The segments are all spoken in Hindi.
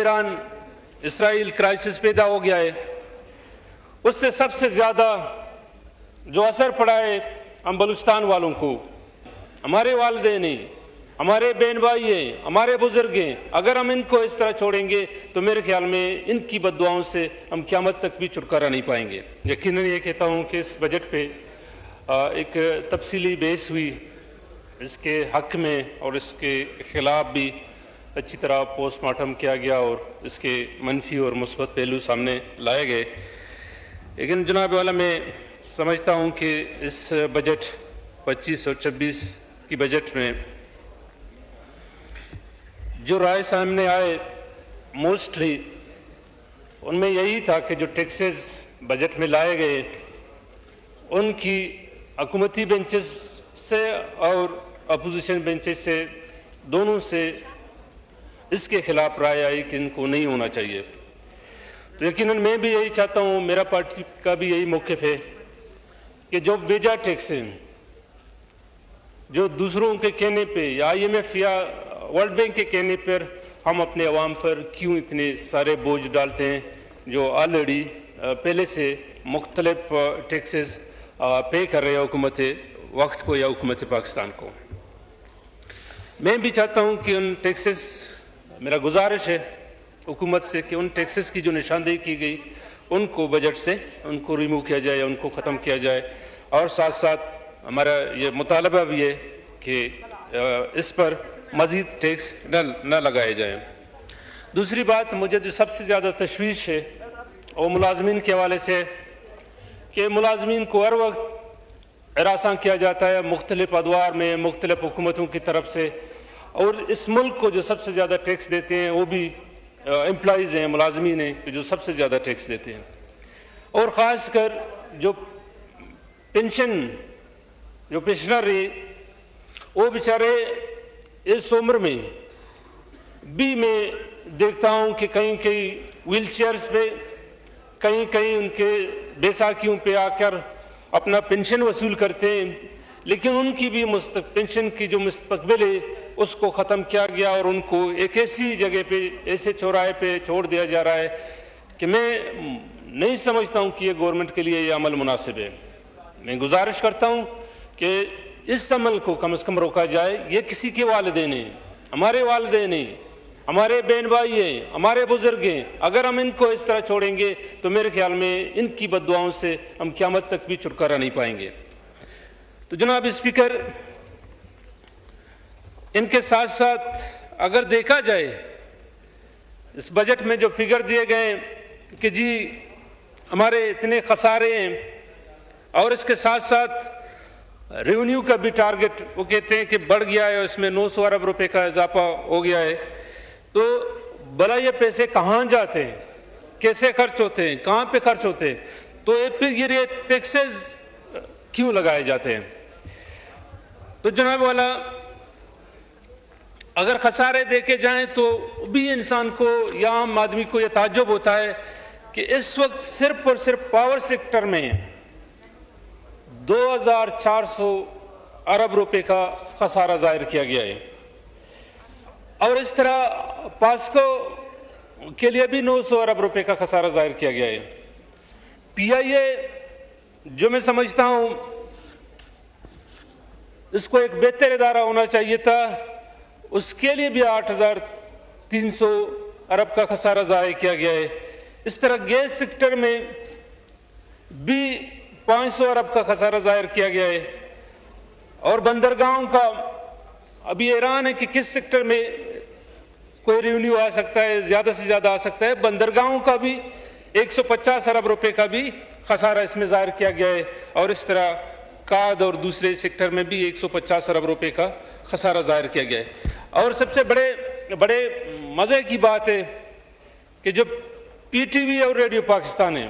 ईरान इसराइल क्राइसिस पैदा हो गया है, उससे सबसे ज़्यादा जो असर पड़ा है हम बलूचिस्तान वालों को, हमारे वालिदैन हैं, हमारे बहन भाई हैं, हमारे बुजुर्ग हैं। अगर हम इनको इस तरह छोड़ेंगे तो मेरे ख्याल में इनकी बद्दुआओं से हम क़यामत तक भी छुटकारा नहीं पाएंगे। यकीनन ये कहता हूँ कि इस बजट पे एक तफसीली बहस हुई इसके हक़ में और इसके ख़िलाफ़ भी अच्छी तरह पोस्टमार्टम किया गया और इसके मनफी और मुस्बत पहलू सामने लाए गए। लेकिन जनाब वाला मैं समझता हूँ कि इस बजट 25 और 26 की बजट में जो राय सामने आए मोस्टली उनमें यही था कि जो टैक्सेस बजट में लाए गए उनकी हुकूमती बेंचेस से और अपोजिशन बेंचेस से दोनों से इसके खिलाफ राय आई कि इनको नहीं होना चाहिए। तो यकीनन मैं भी यही चाहता हूँ, मेरा पार्टी का भी यही मौक़िफ़ है कि जो बेजा टैक्स हैं जो दूसरों के कहने पे या IMF या वर्ल्ड बैंक के कहने पर हम अपने अवाम पर क्यों इतने सारे बोझ डालते हैं जो ऑलरेडी पहले से मुख्तलिफ टैक्सेस पे कर रहे हैं हुकूमत वक्त को या हुकूमत पाकिस्तान को। मैं भी चाहता हूँ कि उन टैक्सेस, मेरा गुजारिश है हुकूमत से कि उन टैक्सेस की जो निशानदेही की गई उनको बजट से उनको रिमूव किया जाए, उनको ख़त्म किया जाए और साथ साथ हमारा ये मुतालबा भी है कि इस पर मज़ीद टैक्स न लगाए जाए। दूसरी बात मुझे जो सबसे ज़्यादा तशवीश है वो मुलाजमीन के हवाले से कि मुलाजमीन को हर वक्त हरासा किया जाता है मुख्तलिफ अदवार में मुख्तलिफ हुकूमतों की तरफ से, और इस मुल्क को जो सबसे ज़्यादा टैक्स देते हैं वो भी एम्प्लॉइज़ हैं, मुलाजमीन हैं जो सबसे ज़्यादा टैक्स देते हैं। और ख़ास कर जो पेंशनर है वो बेचारे इस उम्र में भी मैं देखता हूँ कि कहीं कहीं व्हील चेयर्स पे, कहीं कहीं उनके बैसाखियों पे आकर अपना पेंशन वसूल करते हैं, लेकिन उनकी भी पेंशन की जो मुस्तकबिल है उसको ख़त्म किया गया और उनको एक ऐसी जगह पे, ऐसे चौराहे पे छोड़ दिया जा रहा है कि मैं नहीं समझता हूँ कि ये गवर्नमेंट के लिए ये अमल मुनासिब है। मैं गुजारिश करता हूँ कि इस अमल को कम से कम रोका जाए। ये किसी के वालिदैन हैं, हमारे वालिदैन हैं, हमारे बहन भाई हैं, हमारे बुजुर्ग हैं। अगर हम इनको इस तरह छोड़ेंगे तो मेरे ख्याल में इनकी बद्दुआओं से हम क़यामत तक भी छुटकारा नहीं पाएंगे। तो जनाब स्पीकर, इनके साथ साथ अगर देखा जाए इस बजट में जो फिगर दिए गए कि जी हमारे इतने खसारे हैं और इसके साथ साथ रेवेन्यू का भी टारगेट वो कहते हैं कि बढ़ गया है, इसमें 900 अरब रुपए का इजाफा हो गया है। तो भला ये पैसे कहाँ जाते हैं, कैसे खर्च होते हैं, कहाँ पे खर्च होते हैं, तो फिर ये टैक्सेस क्यों लगाए जाते हैं? तो जनाब वाला अगर खसारे देखे जाएं तो भी इंसान को या आम आदमी को यह ताज्जुब होता है कि इस वक्त सिर्फ और सिर्फ पावर सेक्टर में 2400 अरब रुपए का खसारा जाहिर किया गया है और इस तरह पास्को के लिए भी 900 अरब रुपए का खसारा जाहिर किया गया है। PIA जो मैं समझता हूं इसको एक बेहतर इदारा होना चाहिए था, उसके लिए भी 8300 अरब का खसारा जाहिर किया गया है। इस तरह गैस सेक्टर में भी 500 अरब का खसारा जाहिर किया गया है और बंदरगाहों का अभी ऐलान है कि किस सेक्टर में कोई रेवेन्यू आ सकता है, ज़्यादा से ज़्यादा आ सकता है। बंदरगाहों का भी 150 अरब रुपए का भी खसारा इसमें जाहिर किया गया है और इस तरह खाद और दूसरे सेक्टर में भी 150 अरब रुपए का खसारा जाहिर किया गया है। और सबसे बड़े मज़े की बात है कि जो PTV और रेडियो पाकिस्तान है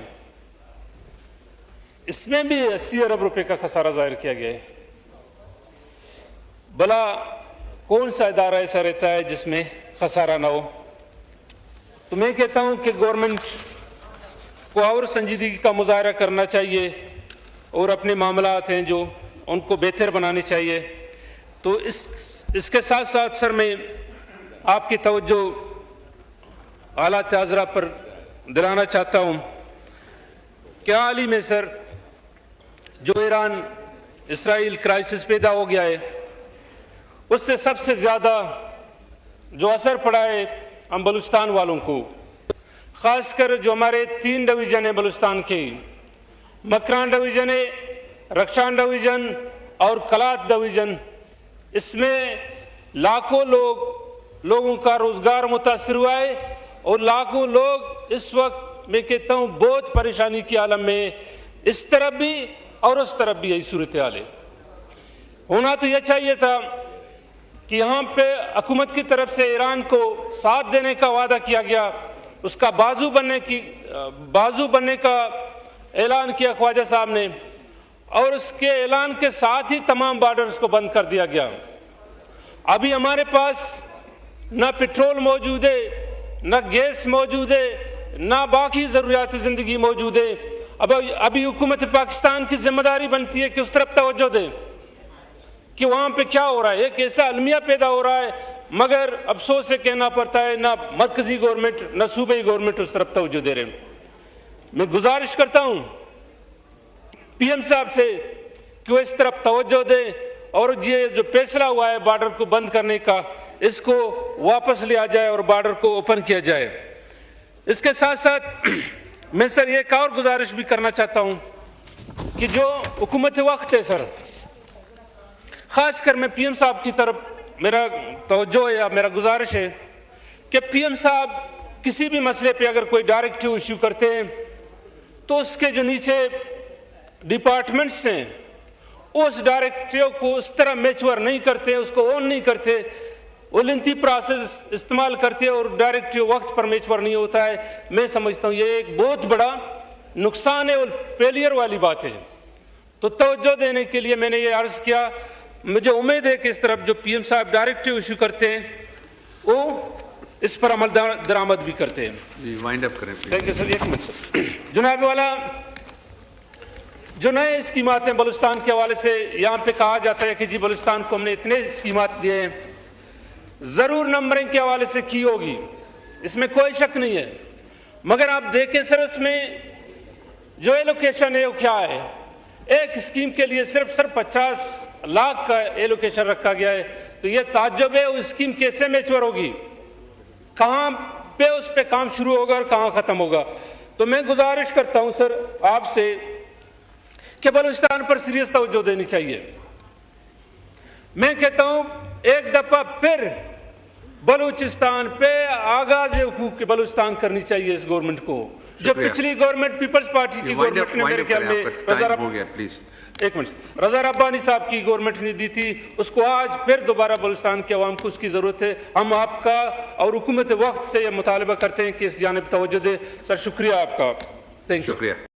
इसमें भी 80 अरब रुपए का खसारा जाहिर किया गया है। भला कौन सा इदारा ऐसा रहता है जिसमें खसारा ना हो? तो मैं कहता हूं कि गवर्नमेंट को और संजीदगी का मुजाहरा करना चाहिए और अपने मामलात हैं जो उनको बेहतर बनाने चाहिए। तो इसके साथ साथ सर मैं आपकी तवज्जो आला ताज़रा पर दिलाना चाहता हूँ कि हाल ही में सर जो ईरान इसराइल क्राइसिस पैदा हो गया है, उससे सबसे ज़्यादा जो असर पड़ा है हम बलूचिस्तान वालों को, ख़ासकर जो हमारे 3 डिवीज़न है बलूचिस्तान के, मकरान डिवीज़न है, रक्षान डिवीज़न और कलात डिवीज़न, इसमें लाखों लोगों का रोज़गार मुतासर हुआ है और लाखों लोग इस वक्त मैं कहता हूँ बहुत परेशानी की आलम में, इस तरफ भी और उस तरफ भी यही सूरत हाल है। होना तो यह चाहिए था कि यहाँ पे हुकूमत की तरफ से ईरान को साथ देने का वादा किया गया, उसका बाजू बनने का ऐलान किया ख्वाजा साहब ने, और उसके ऐलान के साथ ही तमाम बॉर्डर्स को बंद कर दिया गया। अभी हमारे पास ना पेट्रोल मौजूद है, ना गैस मौजूद है, ना बाकी ज़रूरियात ज़िंदगी मौजूद है। अभी हुकूमत पाकिस्तान की जिम्मेदारी बनती है कि उस तरफ तवज्जो दें कि वहाँ पे क्या हो रहा है। एक ऐसा अलमिया पैदा हो रहा है, मगर अफसोस से कहना पड़ता है ना मरकजी गवर्नमेंट ना सूबाई गवर्नमेंट उस तरफ तवज्जो दे रहे। मैं गुजारिश करता हूँ PM साहब से कि वो इस तरफ तवज्जो दें और ये जो फैसला हुआ है बॉर्डर को बंद करने का, इसको वापस लिया जाए और बॉर्डर को ओपन किया जाए। इसके साथ साथ मैं सर एक और गुजारिश भी करना चाहता हूँ कि जो हुकूमत वक्त है सर, ख़ासकर मैं PM साहब की तरफ मेरा तवज्जो या मेरा गुजारिश है कि PM साहब किसी भी मसले पे अगर कोई डायरेक्टिव इशू करते हैं तो उसके जो नीचे डिपार्टमेंट्स हैं उस डायरेक्टिव को उस तरह मैच्योर नहीं करते, उसको ऑन नहीं करते, वो लेंथी प्रोसेस इस्तेमाल करते हैं और डायरेक्टिव वक्त पर मैच्योर नहीं होता है। मैं समझता हूँ ये एक बहुत बड़ा नुकसान है और फेलियर वाली बात है। तो तवज्जो देने के लिए मैंने ये अर्ज़ किया। मुझे उम्मीद है कि इस तरफ जो PM साहब डायरेक्टिव इशू करते हैं वो इस पर अमल दरामद भी करते हैं। जी वाइंड अप करें। Thank you sir. एक मिनट सर। जनाब वाला, जो नए स्कीमात हैं बलूचिस्तान के हवाले से यहाँ पे कहा जाता है कि जी बलूचिस्तान को हमने इतने स्कीमात दिए हैं, ज़रूर नंबरिंग के हवाले से की होगी, इसमें कोई शक नहीं है, मगर आप देखें सर उसमें जो एलोकेशन है वो क्या है। एक स्कीम के लिए सिर्फ 50 लाख का एलोकेशन रखा गया है, तो ये ताज्जुब है वो स्कीम कैसे मैच्योर होगी, कहाँ पे उस पे काम शुरू होगा और कहाँ ख़त्म होगा। तो मैं गुजारिश करता हूँ सर आपसे कि बलूचिस्तान पर सीरियस तवज्जो देनी चाहिए। मैं कहता हूँ एक दफ़ा फिर बलूचिस्तान पे आगाज़ हुकूक के बलूचिस्तान करनी चाहिए इस गवर्नमेंट को, जो पिछली गवर्नमेंट पीपल्स पार्टी की गवर्नमेंट ने मेरे ख्याल में रज़ा रब्बानी साहब की गवर्नमेंट ने दी थी, उसको आज फिर दोबारा बलूचिस्तान के अवाम को उसकी ज़रूरत है। हम आपका और हुकूमत वक्त से यह मुतालबा करते हैं कि इस जानिब तवज्जो दे। सर शुक्रिया आपका। Thank you.